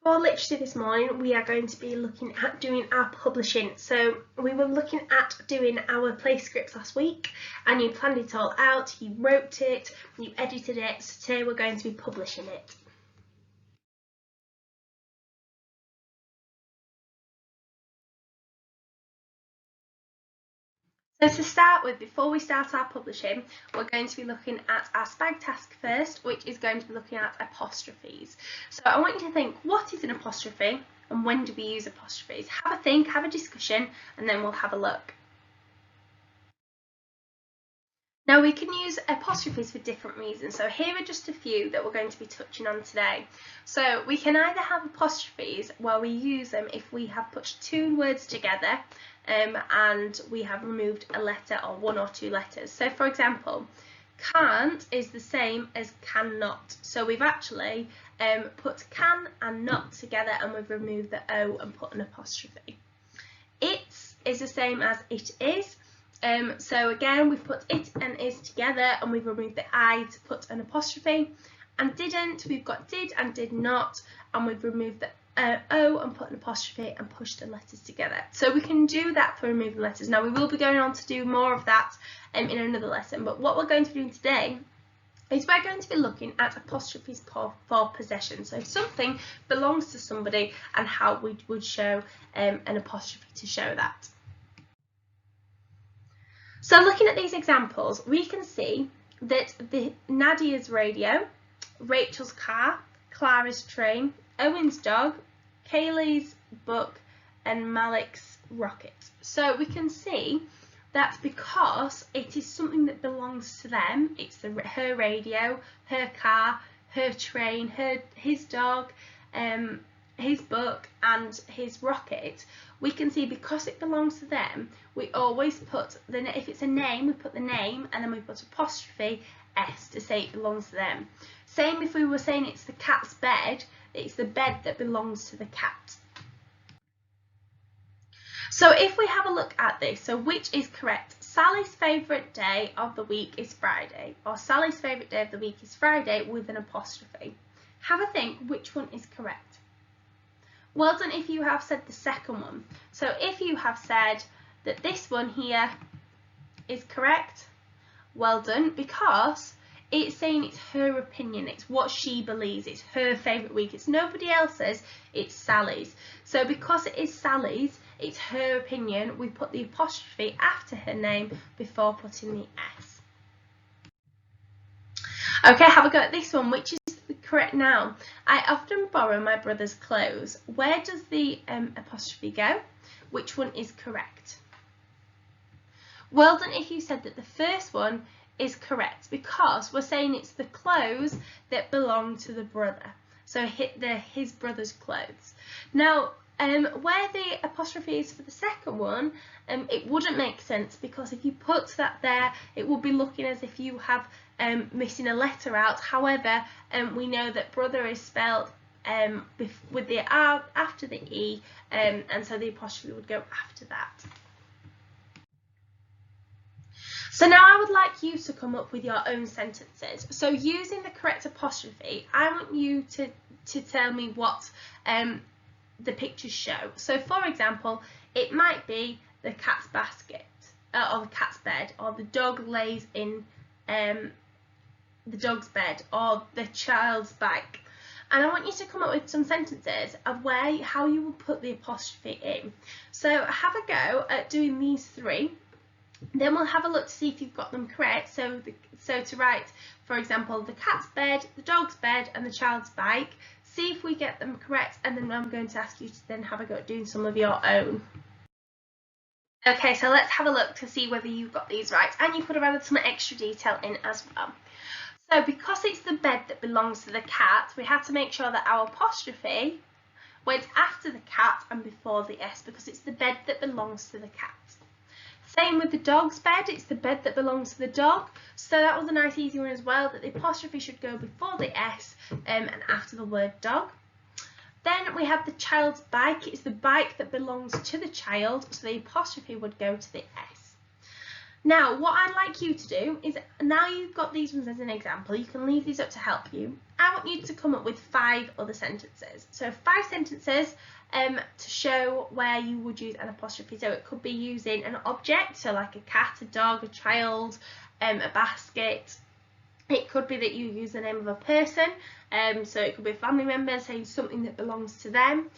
For literacy this morning, we are going to be looking at doing our publishing. So we were looking at doing our play scripts last week, and you planned it all out, you wrote it, you edited it, so today we're going to be publishing it. So to start with, before we start our publishing, we're going to be looking at our SPAG task first, which is going to be looking at apostrophes. So I want you to think, what is an apostrophe and when do we use apostrophes? Have a think, have a discussion, and then we'll have a look. Now we can use apostrophes for different reasons, so here are just a few that we're going to be touching on today. So we can either have apostrophes where we use them if we have put two words together and we have removed a letter or one or two letters. So for example, can't is the same as cannot, so we've actually put can and not together and we've removed the O and put an apostrophe. It's is the same as it is. So again, we've put it and is together and we've removed the I to put an apostrophe. And didn't, we've got did and did not, and we've removed the O and put an apostrophe and pushed the letters together. So we can do that for removing letters. Now we will be going on to do more of that in another lesson, but what we're going to be doing today is we're going to be looking at apostrophes for possession. So if something belongs to somebody and how we would show an apostrophe to show that. So looking at these examples, we can see that Nadia's radio, Rachel's car, Clara's train, Owen's dog, Kaylee's book, and Malik's rocket. So we can see that because it is something that belongs to them, it's her radio, her car, her train, his dog, his book and his rocket, we can see because it belongs to them, we always put if it's a name, we put the name and then we put apostrophe S to say it belongs to them. Same if we were saying it's the cat's bed, it's the bed that belongs to the cat. So if we have a look at this, so which is correct? Sally's favourite day of the week is Friday, or Sally's favourite day of the week is Friday with an apostrophe. Have a think which one is correct. Well done if you have said the second one. So if you have said that this one here is correct, well done, because it's saying it's her opinion, it's what she believes, it's her favourite week, it's nobody else's, it's Sally's. So because it is Sally's, it's her opinion, we put the apostrophe after her name before putting the S. Okay, have a go at this one, which is the correct noun. I often borrow my brother's clothes. Where does the apostrophe go? Which one is correct? Well done if you said that the first one is correct, because we're saying it's the clothes that belong to the brother. So his brother's clothes. Now, where the apostrophe is for the second one, it wouldn't make sense, because if you put that there, it would be looking as if you have missing a letter out. However, we know that brother is spelled with the R after the E, and so the apostrophe would go after that. So now I would like you to come up with your own sentences. So using the correct apostrophe, I want you to tell me what the pictures show. So for example, it might be the cat's basket, or the cat's bed, or the dog lays in the dog's bed, or the child's bike. And I want you to come up with some sentences of how you will put the apostrophe in. So have a go at doing these three. Then we'll have a look to see if you've got them correct. So to write, for example, the cat's bed, the dog's bed and the child's bike. See if we get them correct, and then I'm going to ask you to then have a go at doing some of your own. Okay, so let's have a look to see whether you've got these right, and you could have added some extra detail in as well. So because it's the bed that belongs to the cat, we have to make sure that our apostrophe went after the cat and before the S, because it's the bed that belongs to the cat. Same with the dog's bed, it's the bed that belongs to the dog. So that was a nice easy one as well, that the apostrophe should go before the S and after the word dog. Then we have the child's bike, it's the bike that belongs to the child, so the apostrophe would go to the S. Now, what I'd like you to do is, now you've got these ones as an example, you can leave these up to help you. I want you to come up with 5 other sentences. So 5 sentences to show where you would use an apostrophe. So it could be using an object, so like a cat, a dog, a child, a basket. It could be that you use the name of a person, so it could be a family member saying something that belongs to them.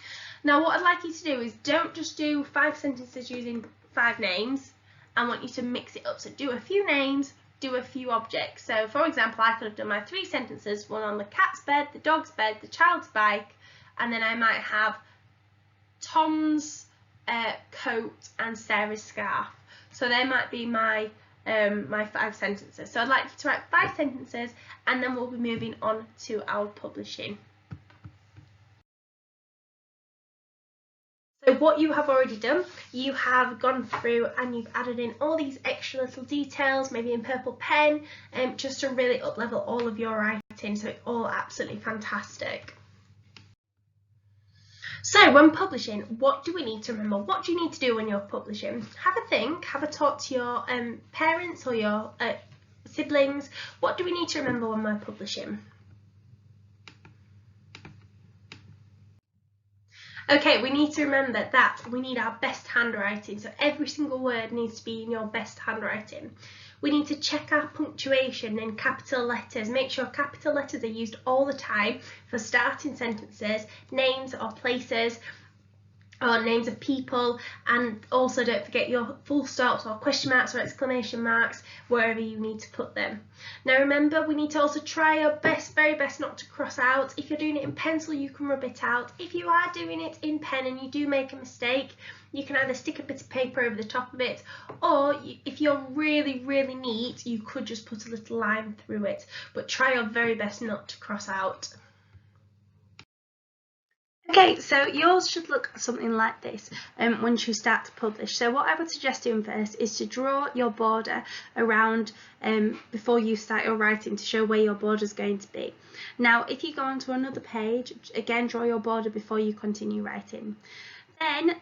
Now, what I'd like you to do is don't just do 5 sentences using 5 names. I want you to mix it up. So do a few names, do a few objects. So for example, I could have done my 3 sentences, one on the cat's bed, the dog's bed, the child's bike, and then I might have Tom's coat and Sarah's scarf. So they might be my 5 sentences. So I'd like you to write 5 sentences, and then we'll be moving on to our publishing. So what you have already done, you have gone through and you've added in all these extra little details, maybe in purple pen, just to really up-level all of your writing, so it's all absolutely fantastic. So when publishing, what do we need to remember? What do you need to do when you're publishing? Have a think, have a talk to your parents or your siblings. What do we need to remember when we're publishing? Okay, we need to remember that we need our best handwriting, so every single word needs to be in your best handwriting. We need to check our punctuation in capital letters. Make sure capital letters are used all the time for starting sentences, names or places, or names of people, and also don't forget your full stops or question marks or exclamation marks wherever you need to put them. Now remember, we need to also try our very best not to cross out. If you're doing it in pencil, you can rub it out. If you are doing it in pen and you do make a mistake, you can either stick a bit of paper over the top of it, or if you're really neat, you could just put a little line through it, but try your very best not to cross out. Okay, so yours should look something like this once you start to publish. So what I would suggest doing first is to draw your border around before you start your writing, to show where your border is going to be. Now, if you go onto another page, again draw your border before you continue writing. Then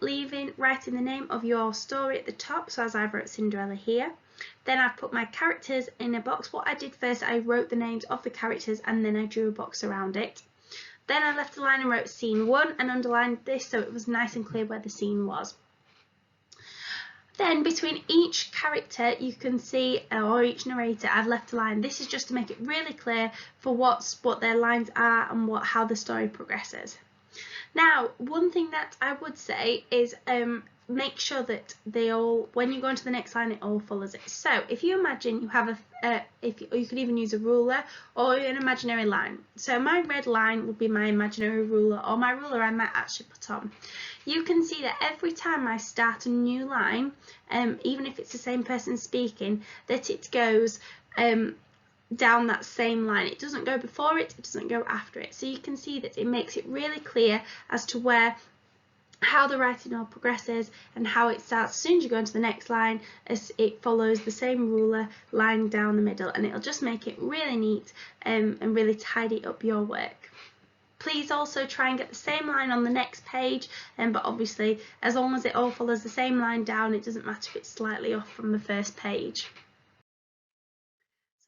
writing the name of your story at the top, so as I wrote Cinderella here. Then I've put my characters in a box. What I did first, I wrote the names of the characters and then I drew a box around it. Then I left a line and wrote scene 1 and underlined this so it was nice and clear where the scene was. Then between each character you can see, or each narrator, I've left a line. This is just to make it really clear for what their lines are and how the story progresses. Now, one thing that I would say is make sure that when you go into the next line, it all follows it. So if you imagine you have you could even use a ruler or an imaginary line. So my red line would be my imaginary ruler, or my ruler I might actually put on. You can see that every time I start a new line, even if it's the same person speaking, that it goes down that same line. It doesn't go before it, it doesn't go after it. So you can see that it makes it really clear as to how the writing all progresses and how it starts. As soon as you go into the next line, as it follows the same ruler line down the middle, and it'll just make it really neat and really tidy up your work. Please also try and get the same line on the next page, but obviously as long as it all follows the same line down, it doesn't matter if it's slightly off from the first page.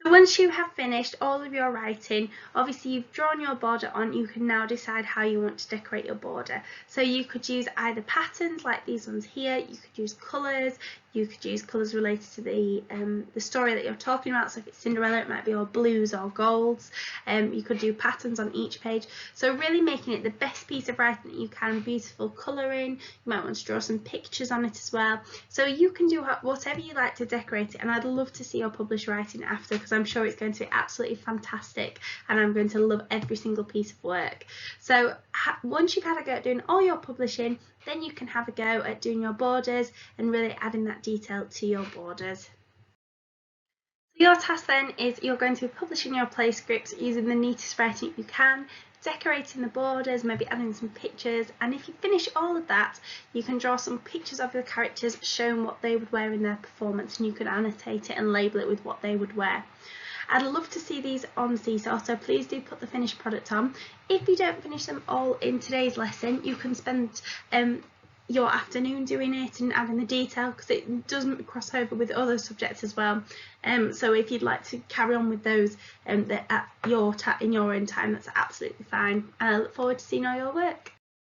So once you have finished all of your writing, obviously you've drawn your border on, you can now decide how you want to decorate your border. So you could use either patterns like these ones here, you could use colours, you could use colours related to the story that you're talking about. So if it's Cinderella, it might be all blues or golds. You could do patterns on each page. So really making it the best piece of writing that you can. Beautiful colouring. You might want to draw some pictures on it as well. So you can do whatever you like to decorate it. And I'd love to see your published writing after, because I'm sure it's going to be absolutely fantastic. And I'm going to love every single piece of work. So once you've had a go at doing all your publishing, then you can have a go at doing your borders and really adding that detail to your borders. So your task then is you're going to be publishing your play scripts using the neatest writing you can, decorating the borders, maybe adding some pictures, and if you finish all of that, you can draw some pictures of the characters showing what they would wear in their performance, and you can annotate it and label it with what they would wear. I'd love to see these on Seesaw, so please do put the finished product on. If you don't finish them all in today's lesson, you can spend your afternoon doing it and adding the detail, because it doesn't cross over with other subjects as well. So if you'd like to carry on with those at in your own time, that's absolutely fine. And I look forward to seeing all your work.